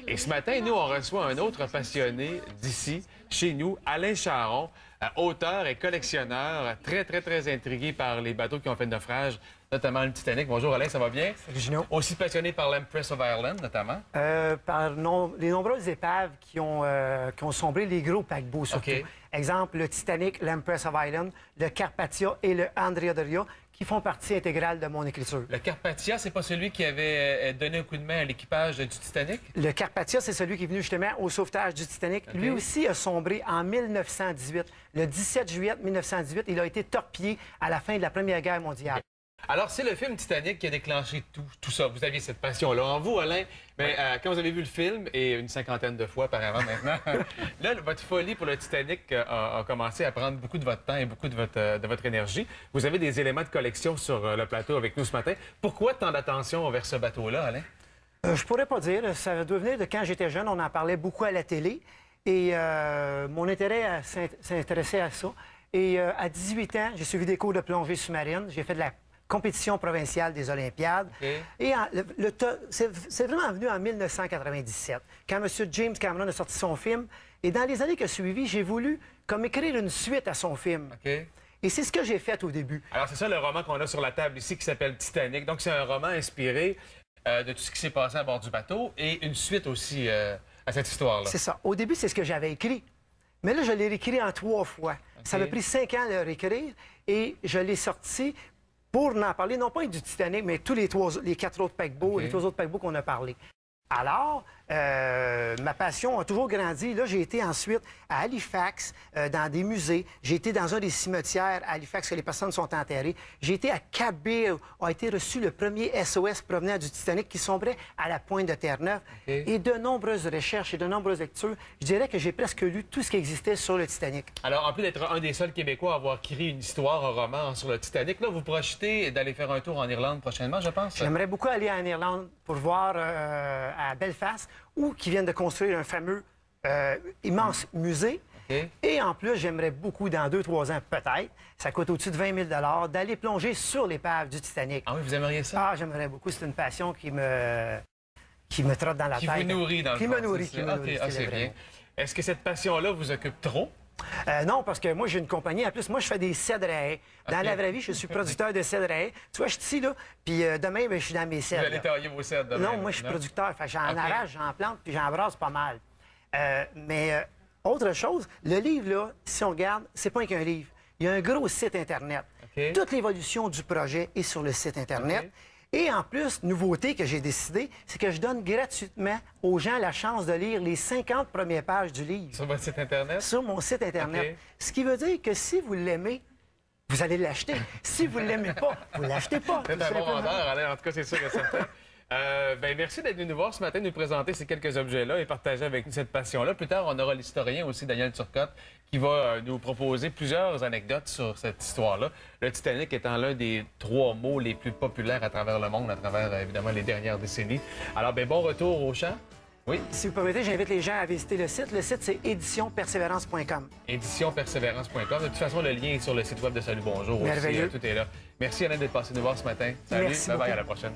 Et ce matin, nous, on reçoit un autre passionné d'ici, chez nous, Alain Charron, auteur et collectionneur, très intrigué par les bateaux qui ont fait le naufrage, notamment le Titanic. Bonjour Alain, ça va bien? Salut Gino. Aussi passionné par l'Empress of Ireland, notamment? Les nombreuses épaves qui ont sombré, les gros paquebots surtout. OK. Exemple, le Titanic, l'Empress of Ireland, le Carpathia et le Andrea Doria, qui font partie intégrale de mon écriture. Le Carpathia, c'est pas celui qui avait donné un coup de main à l'équipage du Titanic? Le Carpathia, c'est celui qui est venu justement au sauvetage du Titanic. OK. Lui aussi a sombré en 1918. Le 17 juillet 1918, il a été torpillé à la fin de la Première Guerre mondiale. Alors, c'est le film Titanic qui a déclenché tout ça. Vous aviez cette passion-là en vous, Alain. Mais quand vous avez vu le film, et une cinquantaine de fois apparemment maintenant, là, votre folie pour le Titanic a commencé à prendre beaucoup de votre temps et beaucoup de votre énergie. Vous avez des éléments de collection sur le plateau avec nous ce matin. Pourquoi tant d'attention vers ce bateau-là, Alain? Je pourrais pas dire. Ça doit venir de quand j'étais jeune. On en parlait beaucoup à la télé. Et mon intérêt s'intéressait à ça. Et à 18 ans, j'ai suivi des cours de plongée sous-marine. J'ai fait de la compétition provinciale des Olympiades. Okay. Et c'est vraiment venu en 1997, quand M. James Cameron a sorti son film. Et dans les années qui ont suivi, j'ai voulu comme écrire une suite à son film. Okay. Et c'est ce que j'ai fait au début. Alors, c'est ça le roman qu'on a sur la table ici qui s'appelle Titanic. Donc, c'est un roman inspiré de tout ce qui s'est passé à bord du bateau et une suite aussi à cette histoire-là. C'est ça. Au début, c'est ce que j'avais écrit. Mais là, je l'ai réécrit en 3 fois. Okay. Ça m'a pris 5 ans de le réécrire et je l'ai sorti pour en parler, non pas du Titanic, mais tous les 4 autres paquebots, okay. Les 3 autres paquebots qu'on a parlé. Alors, ma passion a toujours grandi. Là, j'ai été ensuite à Halifax, dans des musées. J'ai été dans un des cimetières à Halifax où les personnes sont enterrées. J'ai été à Cap Bear, où a été reçu le premier SOS provenant du Titanic qui sombrait à la pointe de Terre-Neuve. Okay. Et de nombreuses recherches et de nombreuses lectures. Je dirais que j'ai presque lu tout ce qui existait sur le Titanic. Alors, en plus d'être un des seuls Québécois à avoir écrit une histoire, un roman sur le Titanic, là, vous projetez d'aller faire un tour en Irlande prochainement, je pense? J'aimerais beaucoup aller en Irlande pour voir à Belfast, où qui viennent de construire un fameux immense musée. Okay. Et en plus, j'aimerais beaucoup, dans 2-3 ans peut-être, ça coûte au-dessus de 20 000 d'aller plonger sur l'épave du Titanic. Ah oui, vous aimeriez ça? Ah, j'aimerais beaucoup. C'est une passion qui me trotte dans la tête. Qui vous nourrit, dans le fond. Qui me nourrit, c'est bien. Est-ce que cette passion-là vous occupe trop? Non, parce que moi, j'ai une compagnie. En plus, moi, je fais des cèdres à haies. Dans la vraie vie, je suis producteur de cèdres à haies. Tu vois, je suis ici, là, puis demain, je suis dans mes cèdres. Vous allez tailler vos cèdres demain? Non, moi, je suis producteur. Fait, j'en arrache, j'en plante, puis j'en brasse pas mal. Mais autre chose, le livre, là, si on regarde, c'est pas qu'un livre. Il y a un gros site Internet. Okay. Toute l'évolution du projet est sur le site Internet. Okay. Et en plus, nouveauté que j'ai décidé, c'est que je donne gratuitement aux gens la chance de lire les 50 premières pages du livre. Sur votre site Internet? Sur mon site Internet. Okay. Ce qui veut dire que si vous l'aimez, vous allez l'acheter. Si vous ne l'aimez pas, vous ne l'achetez pas. C'est un bon vendeur, Alain. En tout cas, c'est sûr et certain. Merci d'être venu nous voir ce matin, nous présenter ces quelques objets-là et partager avec nous cette passion-là. Plus tard, on aura l'historien aussi, Daniel Turcotte, qui va nous proposer plusieurs anecdotes sur cette histoire-là. Le Titanic étant l'un des 3 mots les plus populaires à travers le monde, à travers, évidemment, les dernières décennies. Alors, bon retour au champ. Oui. Si vous permettez, j'invite les gens à visiter le site. Le site, c'est éditionpersévérance.com. Éditionpersévérance.com. De toute façon, le lien est sur le site web de Salut Bonjour aussi. Tout est là. Merci, Alain, d'être passé nous voir ce matin. Salut, bye-bye, à la prochaine.